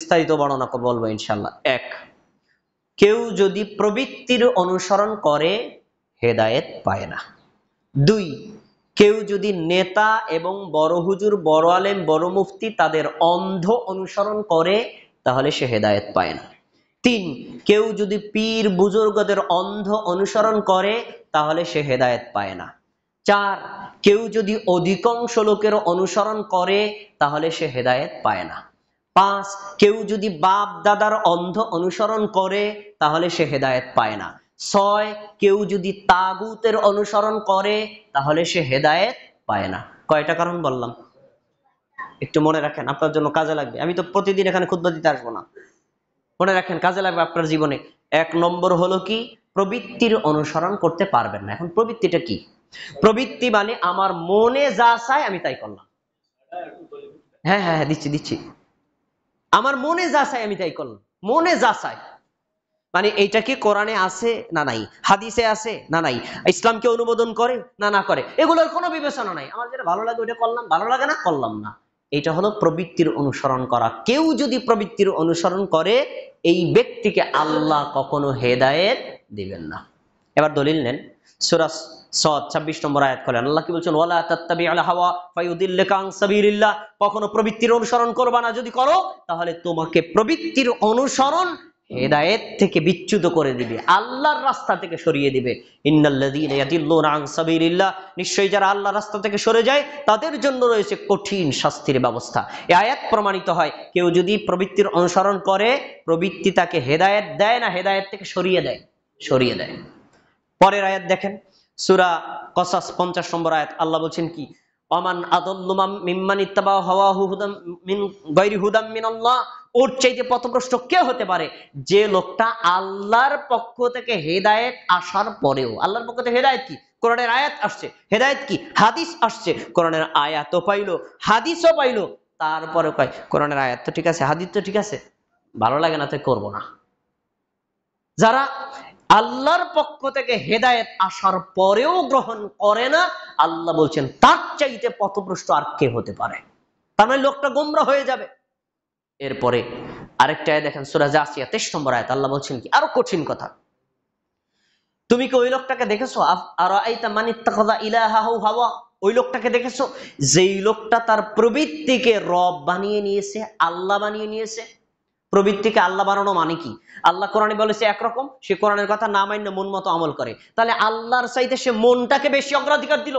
বিস্তারিত বর্ণনা বলবো ইনশাআল্লাহ। এক, কেউ যদি প্রবৃত্তির অনুসরণ করে হেদায়েত পায় না। দুই, কেউ যদি নেতা এবং বড় হুজুর, বড় আলেম, বড় মুফতি তাদের অন্ধ অনুসরণ করে তাহলে সে হেদায়েত পায় না। তিন, কেউ যদি পীর বুজুর্গদের অন্ধ অনুসরণ করে তাহলে সে হেদায়েত পায় না। চার, কেউ যদি অধিকাংশ লোকের অনুসরণ করে তাহলে সে হেদায়েত পায় না। পাঁচ, কেউ যদি বাপ দাদার অন্ধ অনুসরণ করে তাহলে সে হেদায়েত পায় না। ছয়, কেউ যদি তাগুতের অনুসরণ করে তাহলে সে হেদায়েত পায় না। কয়টা কারণ বললাম? একটু মনে রাখেন, আপনার জন্য কাজে লাগবে। আমি তো প্রতিদিন এখানে খুতবা দিতে আসবো না, মনে রাখেন, কাজে লাগবে আপনার জীবনে। এক নম্বর হলো কি, প্রবৃত্তির অনুসরণ করতে পারবেন না। এখন প্রবৃত্তিটা কি? প্রবৃত্তি মানে আমার মনে যা চায় আমি তাই করলাম। হ্যাঁ হ্যাঁ হ্যাঁ, দিচ্ছি দিচ্ছি। আমার মনে যা চায় আমি তাই করলাম, মনে যা চায়। মানে এইটা কি কোরআনে আছে না নাই, হাদিসে আছে না নাই, ইসলামকে অনুমোদন করে না না করে, এগুলোর কোনো বিবেচনা নাই। আমার যেটা ভালো লাগে ওটা করলাম, ভালো লাগে না করলাম না। এটা হলো প্রবৃত্তির অনুসরণ করা। কেউ যদি প্রবৃত্তির অনুসরণ করে এই ব্যক্তিকে আল্লাহ কখনো হেদায়েত দিবেন না। এবার দলিল নেন, সূরা সদ 26 নম্বর আয়াত করেন। আল্লাহ কি বলছেন? ওয়ালা তাত্তাবিউল হাওয়া ফায়ুদিল্লাকা আন সাবিলিল্লাহ। কখনো প্রবৃত্তির অনুসরণ করবা না, যদি করো তাহলে তোমাকে প্রবৃত্তির অনুসরণ হেদায়েত থেকে বিচ্যুত করে দিবে, আল্লাহর রাস্তা থেকে সরিয়ে দিবে। ইন্নাল্লাযীনা ইয়াদিল্লুনা আন সাবিলিল্লাহ, নিশ্চয়ই যারা আল্লাহর রাস্তা থেকে সরে যায় তাদের জন্য রয়েছে কঠিন শাস্তির ব্যবস্থা। এই আয়াত প্রমাণিত হয়, কেউ যদি প্রবৃত্তির অনুসরণ করে প্রবৃত্তি তাকে হেদায়েত দেয় না, হেদায়েত থেকে সরিয়ে দেয়, সরিয়ে দেয়। পরের আয়াত দেখেন, সূরা কসাস 50 নম্বর আয়াত। আল্লাহ বলছেন কি? ওমান আদাল্লু মিম্মান ইত্তাবা হাওয়াহু হুদাম মিন গায়রি হুদাম মিনাল্লাহ। ওর চাইতে পথভ্রষ্ট কে হতে পারে? যে লোকটা আল্লাহর পক্ষ থেকে হেদায়েত আসার পরেও, আল্লাহর পক্ষ থেকে হেদায়েত কি? কোরআনের আয়াত আসছে, হেদায়েত কি? হাদিস আসছে, কোরআনের আয়াতও পাইলো, হাদিসও পাইলো, তারপরে কয় কোরআনের আয়াত তো ঠিক আছে, হাদিস তো ঠিক আছে, ভালো লাগে না তাই করবো না। যারা আল্লাহর পক্ষ থেকে হেদায়েত আসার পরেও গ্রহণ করে না, আল্লাহ বলছেন তার চাইতে পথভ্রষ্ট আর কে হতে পারে? তার মানে লোকটা গোমরা হয়ে যাবে। এরপরে আরেকটা আয়াত দেখেন, সূরা জাসিয়া 23 নম্বর আয়াত। আল্লাহ বলছেন কি? আরো কঠিন কথা, তুমি কি ওই লোকটাকে দেখেছো? আরাআইতা মান ইত্তাখাযা ইলাহাহু হাওয়া। ওই লোকটাকে দেখেছো যেই লোকটা তার প্রবৃত্তিকে রব বানিয়ে নিয়েছে, আল্লাহ বানিয়ে নিয়েছে। প্রবৃত্তিকে আল্লাহ বানানো মানে কি? আল্লাহ কোরআনে বলেছে একরকম, সে কোরআনের কথা না মান্য মন মতো আমল করে, তাহলে আল্লাহর চাইতে সে মনটাকে বেশি অগ্রাধিকার দিল,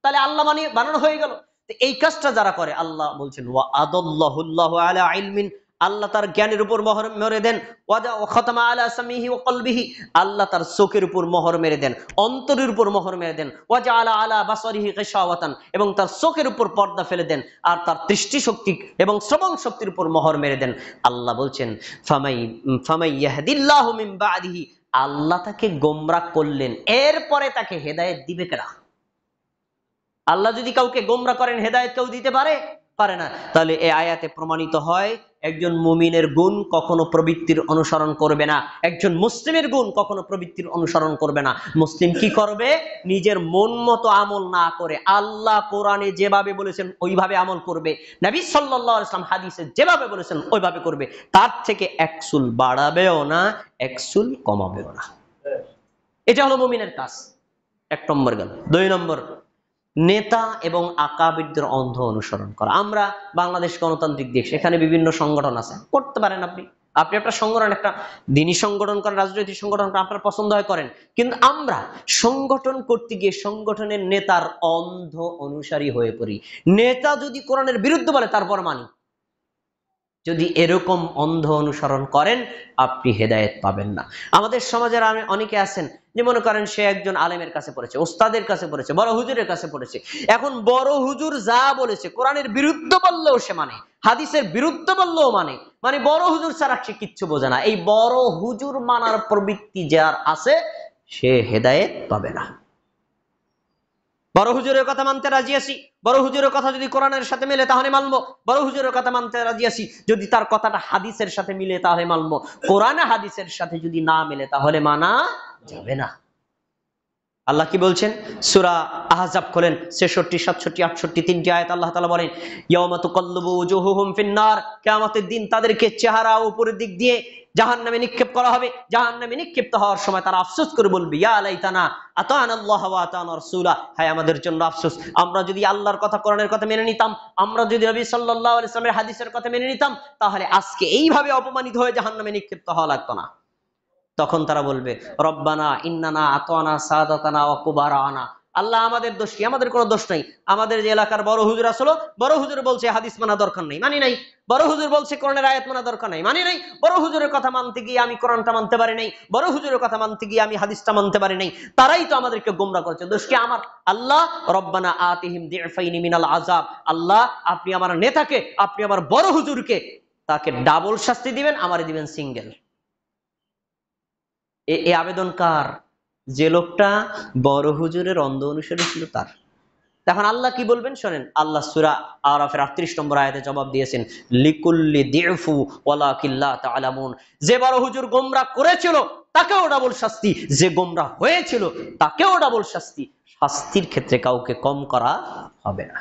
তাহলে আল্লাহ বানানো হয়ে গেল। এই কাজটা যারা করে, আল্লাহ বলছেন ওয়া আদাল্লাহুল্লাহু আলা ইলমিন, আল্লাহ তার জ্ঞানের উপর মোহর মেরে দেন। ওয়া খাতামা আলা সামিহি ওয়া কলবিহি, আল্লাহ তার চোখের উপর মোহর মেরে দেন, অন্তরের উপর মোহর মেরে দেন। ওয়া জাআলা আলা বাসারিহি গিশাওয়াতান, এবং তার চোখের উপর পর্দা ফেলে দেন, আর তার দৃষ্টি শক্তি এবং শ্রবণ শক্তির উপর মোহর মেরে দেন। আল্লাহ বলছেন ফামাই ইয়াহদিল্লাহু মিন বাদিহি, আল্লাহ তাকে গোমরাহ করলেন, এরপরে তাকে হেদায়েত দিবে কেডা? আল্লাহ যদি কাউকে গোমরা করেন, হেদায়েত কেউ দিতে পারে? পারে না। তাহলে এই আয়াতে প্রমাণিত হয় একজন মুমিনের গুণ কখনো প্রবৃত্তির অনুসরণ করবে না, একজন মুসলিমের গুণ কখনো প্রবৃত্তির অনুসরণ করবে না। মুসলিম কি করবে? নিজের মন মতো আমল না করে আল্লাহ কোরআনে যেভাবে বলেছেন ওইভাবে আমল করবে, নবী সাল্লাল্লাহু আলাইহি ওয়াসাল্লাম হাদিসে যেভাবে বলেছেন ওইভাবে করবে, তার থেকে এক চুল বাড়াবেও না, এক চুল কমাবেও না। এটা হলো মুমিনের কাজ। এক নম্বর গেল। দুই নম্বর, নেতা এবং আকাবিরদের অন্ধ অনুসরণ করা। আমরা বাংলাদেশ গণতান্ত্রিক দেশ, এখানে বিভিন্ন সংগঠন আছে, করতে পারেন আপনি, আপনি একটা সংগঠন, একটা দিনী সংগঠন করেন, রাজনৈতিক সংগঠন করেন, আপনার পছন্দ হয় করেন, কিন্তু আমরা সংগঠন করতে গিয়ে সংগঠনের নেতার অন্ধ অনুসারী হয়ে পড়ি। নেতা যদি কোরআনের বিরুদ্ধে বলে তারপর মানি। যদি এরকম অন্ধ অনুসরণ করেন আপনি হেদায়েত পাবেন না। আমাদের সমাজের অনেকে আছেন যে মনে করেন সে একজন আলেমের কাছে পড়েছে, ওস্তাদের কাছে পড়েছে, বড় হুজুরের কাছে পড়েছে, এখন বড় হুজুর যা বলেছে কোরআনের বিরুদ্ধে বললেও সে মানে, হাদিসের বিরুদ্ধে বললেও মানে, মানে বড় হুজুর ছাড়া সে কিচ্ছু বোঝে না। এই বড় হুজুর মানার প্রবৃত্তি যার আছে সে হেদায়েত পাবে না। বড় হুজুরের কথা মানতে রাজি আছি, বড় হুজুরের কথা যদি কোরআনের সাথে মিলে তাহলে মানবো, বড় হুজুরের কথা মানতে রাজি আছি যদি তার কথাটা হাদিসের সাথে মিলে তাহলে মানবো, কোরআন হাদিসের সাথে যদি না মিলে তাহলে মানা যাবে না। আল্লাহ কি বলছেন? সূরা আহজাব খোলেন, 66, 67, 68 তিনটি আয়াত আল্লাহ তাআলা বলেন, ইয়াউমা তুকাল্লিবু ওজুহুহুম ফিন-নার, কিয়ামতের দিন তাদেরকে চেহারা উপরের দিক দিয়ে জাহান্নামে নিক্ষেপ করা হবে। জাহান্নামে নিক্ষিপ্ত হওয়ার সময় তারা আফসোস করে বলবে, ইয়া লাইতানা আতানাল্লাহ ওয়া আতানা রাসূলা, হায় আমাদের জন্য আফসোস, আমরা যদি আল্লাহর কথা, কোরআনের কথা মেনে নিতাম, আমরা যদি নবী সাল্লাল্লাহু আলাইহি ওয়াসাল্লামের হাদিসের কথা মেনে নিতাম, তাহলে আজকে এইভাবে অপমানিত হয়ে জাহান্নামে নিক্ষিপ্ত হওয়া লাগতো না। তখন তারা বলবে, রব্বানা ইন্নানা আতানা সাদাতানা ওয়া কুবারানা, আল্লাহ আমাদের দোষ কি? আমাদের কোনো দোষ নাই। আমাদের যে এলাকার বড় হুজুর আসলো, বড় হুজুর বলছে হাদিস মানা দরকার নাই, মানি নাই। বড় হুজুর বলছে কোরআনের আয়াত মানা দরকার নাই, মানি নাই। বড় হুজুরের কথা মানতে গিয়ে আমি কোরআনটা মানতে পারি নাই, বড় হুজুরের কথা মানতে গিয়ে আমি হাদিসটা মানতে পারি নাই। তারাই তো আমাদেরকে গোমরা করেছে, দোষ কি আমার? আল্লাহ রব্বানা আতিহিম দিফাইনি মিনাল আযাব, আল্লাহ আপনি আমার নেতাকে, আপনি আমার বড় হুজুরকে, তাকে ডাবল শাস্তি দিবেন, আমারে দিবেন সিঙ্গেল। এই আবেদন কার? যে লোকটা বড় হুজুরের অন্ধ অনুসারী ছিল তার। তখন আল্লাহ কি বলবেন শোনেন, আল্লাহ সূরা আরাফের 38 নম্বর আয়াতে জবাব দিয়েছেন, লিকুল্লি দিফু ওয়ালাকিন লা তা'লামুন, যে বড় হুজুর গোমরা করেছিল তাকেও ডাবল শাস্তি, যে গোমরা হয়েছিল তাকেও ডাবল শাস্তি। শাস্তির ক্ষেত্রে কাউকে কম করা হবে না।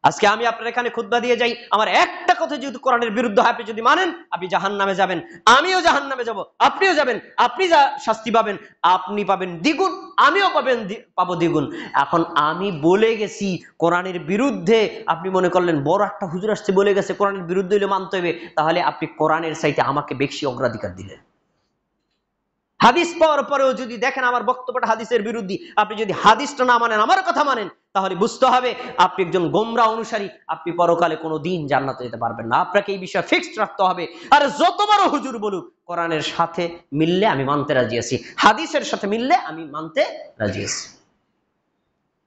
আজকে আমি আপনার এখানে খুতবা দিয়ে যাই, আমার একটা কথা যদি কোরআনের বিরুদ্ধে হয়, আপনি যদি মানেন, আপনি জাহান্নামে যাবেন, আমিও জাহান্নামে যাব, আপনিও যাবেন। আপনি যা শাস্তি পাবেন, আপনি পাবেন দ্বিগুণ, আমিও পাবো দ্বিগুণ। এখন আমি বলে গেছি কোরআনের বিরুদ্ধে, আপনি মনে করলেন বড় একটা হুজুর আসছে বলে গেছে কোরআনের বিরুদ্ধে হলে মানতে হবে, তাহলে আপনি কোরআনের চাইতে আমাকে বেশি অগ্রাধিকার দিলেন। হাদিস পাওয়ার পরেও যদি দেখেন আমার বক্তব্যটা হাদিসের বিরুদ্ধে, আপনি যদি হাদিসটা না মানেন, আমার কথা মানেন, তাহলে বুঝতে হবে আপনি একজন গোমরা অনুসারী, আপনি পরকালে কোনো দিন জান্নাতে যেতে পারবেন না। আপনাকে এই বিষয়ে ফিক্সড রাখতে হবে। আর যত বড় হুজুর বলুক, কোরআনের সাথে মিললে আমি মানতে রাজি আছি, হাদিসের সাথে মিললে আমি মানতে রাজি আছি।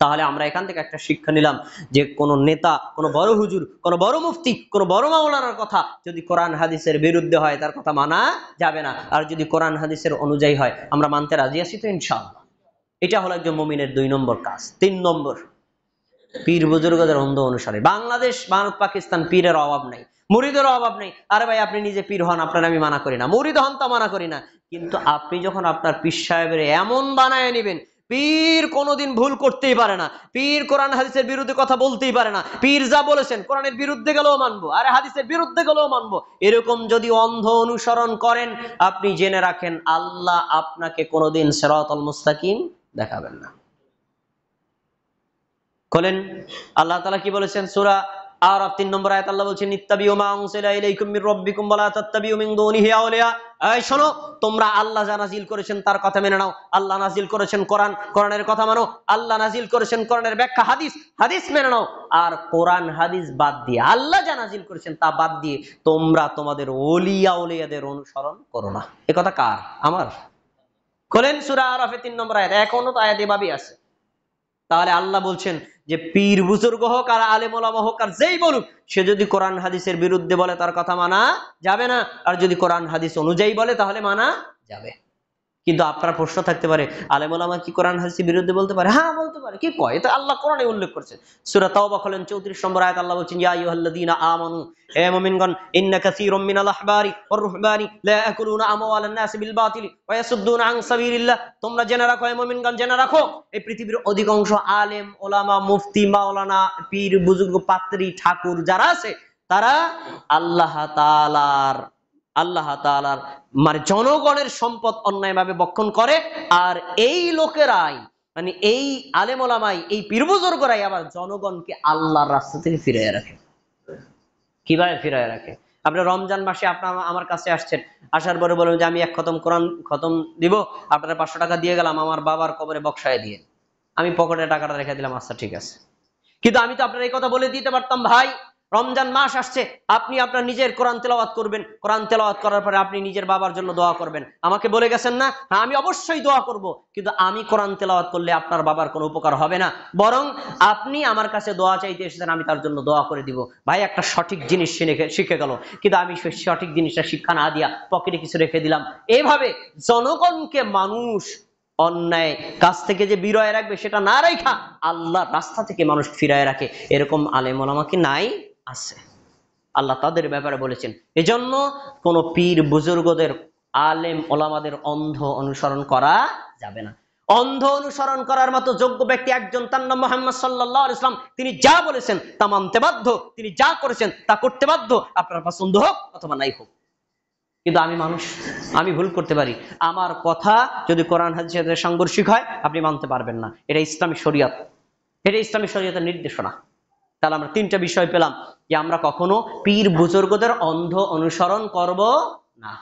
তাহলে আমরা এখান থেকে একটা শিক্ষা নিলাম যে কোন নেতা, কোন বড় হুজুর, কোন বড় মুফতি, কোন বড় মাওলানার কথা যদি কোরআন হাদিসের বিরুদ্ধে হয়, তার কথা মানা যাবে না। আর যদি কোরআন হাদিসের অনুযায়ী হয়, আমরা মানতে রাজি আছি তো ইনশাআল্লাহ। এটা হলো একজন মুমিনের 2 নম্বর কাজ। 3 নম্বর, পীর বুজুর্গদের অন্ধ অনুসারে। বাংলাদেশ, ভারত, পাকিস্তান পীরের অভাব নাই, মুরিদের অভাব নেই। আরে ভাই আপনি নিজে পীর হন, আপনার আমি মানা করি না, মুরিদ হন তা মানা করি না, কিন্তু আপনি যখন আপনার পীর সাহেবের এমন বানায় নেবেন, পীর কোনোদিন ভুল করতেই পারে না, পীর কোরআন হাদিসের বিরুদ্ধে কথা বলতেই পারে না, পীর যা বলেছেন কোরআনের বিরুদ্ধে গেলেও মানবো, আরে হাদিসের বিরুদ্ধে গেলেও মানবো, এরকম যদি অন্ধ অনুসরণ করেন, আপনি জেনে রাখেন আল্লাহ আপনাকে কোনোদিন সিরাতাল মুস্তাকিম দেখাবেন না। বলেন আল্লাহ তাআলা কি বলেছেন? সূরা আরাফ 3 নম্বর আয়াত আল্লাহ বলেছেন, ইত্তাবিউ মা উনজিলা ইলাইকুম মির রাব্বিকুম ওয়া লা তাত্তাবিউ মিন দুনিহি আউলিয়া। এই শোনো, তোমরা আল্লাহ যা নাজিল করেছেন তার কথা মেনে নাও। আল্লাহ নাজিল করেছেন কোরআন, কোরআনের কথা মানো। আল্লাহ নাজিল করেছেন কোরআনের ব্যাখ্যা হাদিস, হাদিস মেনে নাও। আর কোরআন হাদিস বাদ দিয়ে, আল্লাহ যা নাজিল করেছেন তা বাদ দিয়ে তোমরা তোমাদের ওলিয়া আউলিয়াদের অনুসরণ করো না। এ কথা কার? আমার। বলেন সূরা আরাফে 3 নম্বর আয়াত, এখনো তো আয়াত এভাবেই আছে। তাহলে আল্লাহ বলছেন যে পীর বুজুর্গ হোক আর আলেম ওলামা হোক আর যেই বলুক, সে যদি কোরআন হাদিসের বিরুদ্ধে বলে তার কথা মানা যাবে না, আর যদি কোরআন হাদিস অনুযায়ী বলে তাহলে মানা যাবে। কিন্তু আপনার প্রশ্ন থাকতে পারে, আলেম ওলামা কি কোরআন হাদিসের বিরুদ্ধে বলতে পারে? হ্যাঁ বলতে পারে, কি কয়? এটা আল্লাহ কোরআনে উল্লেখ করেছেন। সূরা তাওবা খোলেন 34 নম্বর আয়াত আল্লাহ বলছেন, ইয়া আইয়ুহাল্লাযীনা আমানু, হে মুমিনগণ, ইন্না কাসীরাম মিনাল আহবারি ওয়ার রুহবানি লা ইয়াকুলুনা আমওয়ালান নাস বিল বাতিল ওয়া ইয়াসুদ্দুনা আন সাবিলিল্লাহ। তোমরা জেনে রাখো, হে মুমিনগণ জেনে রাখো, এই পৃথিবীর অধিকাংশ আলেম ওলামা, মুফতি, মাওলানা, পীর বুজুর্গ, পাত্রী, ঠাকুর যারা আছে, তারা আল্লাহ তাআলার মানে জনগণের সম্পদ অন্যায়ভাবে বক্ষণ করে। আর এই লোকেরাই, মানে এই আলেম ওলামাই, এই পীর বুজুর্গরাই আবার জনগণকে আল্লাহর রাস্তা থেকে ফিরিয়ে রাখে। কিভাবে ফিরিয়ে রাখে? আপনি রমজান মাসে আপনার আমার কাছে আসছেন, আসার পরে বলবেন যে আমি 1 খতম কোরআন খতম দিব, আপনারা 500 টাকা দিয়ে গেলাম, আমার বাবার কবরে বক্সায় দিয়ে। আমি পকেটে টাকাটা রেখে দিলাম, আচ্ছা ঠিক আছে। কিন্তু আমি তো আপনার এই কথা বলে দিতে পারতাম, ভাই রমজান মাস আসছে, আপনি আপনার নিজের কোরআন তেলাওয়াত করবেন, কোরআন তেলাওয়াত করার পরে আপনি নিজের বাবার জন্য দোয়া করবেন। আমাকে বলে গেছেন না? হ্যাঁ আমি অবশ্যই দোয়া করব, কিন্তু আমি কোরআন তেলাওয়াত করলে আপনার বাবার কোনো উপকার হবে না, বরং আপনি আমার কাছে দোয়া চাইতে এসেছেন, আমি তার জন্য দোয়া করে দিব। ভাই একটা সঠিক জিনিস শিখে গেল, কিন্তু আমি সেই সঠিক জিনিসটা শিক্ষা না দিয়া পকেটে কিছু রেখে দিলাম। এইভাবে জনগণকে মানুষ অন্যায় কাজ থেকে যে বিরয় রাখবে সেটা না রাখা আল্লাহর রাস্তা থেকে মানুষ ফিরায় রাখে, এরকম আলেম ওলামা কি নাই? আছে। আল্লাহ তাদের ব্যাপারে বলেছেন, এজন্য কোন পীর বুজুর্গদের, আলেম ওলামাদের অন্ধ অনুসরণ করা যাবে না। অন্ধ অনুসরণ করার মতো যোগ্য ব্যক্তি একজন, তার নাম মুহাম্মদ সাল্লাল্লাহু আলাইহি ওয়াসাল্লাম। তিনি যা বলেছেন তা মানতে বাধ্য, তিনি যা করেছেন তা করতে বাধ্য, আপনার পছন্দ হোক অথবা নাই হোক। কিন্তু আমি মানুষ, আমি ভুল করতে পারি। আমার কথা যদি কোরআন হাদিসের সাথে সাংঘর্ষিক হয়, আপনি মানতে পারবেন না। এটা ইসলামী শরিয়ত, এটা ইসলামী শরিয়তের নির্দেশনা। তাহলে আমরা তিনটা বিষয় পেলাম যে আমরা কখনো পীর বুজুর্গদের অন্ধ অনুসরণ করব না।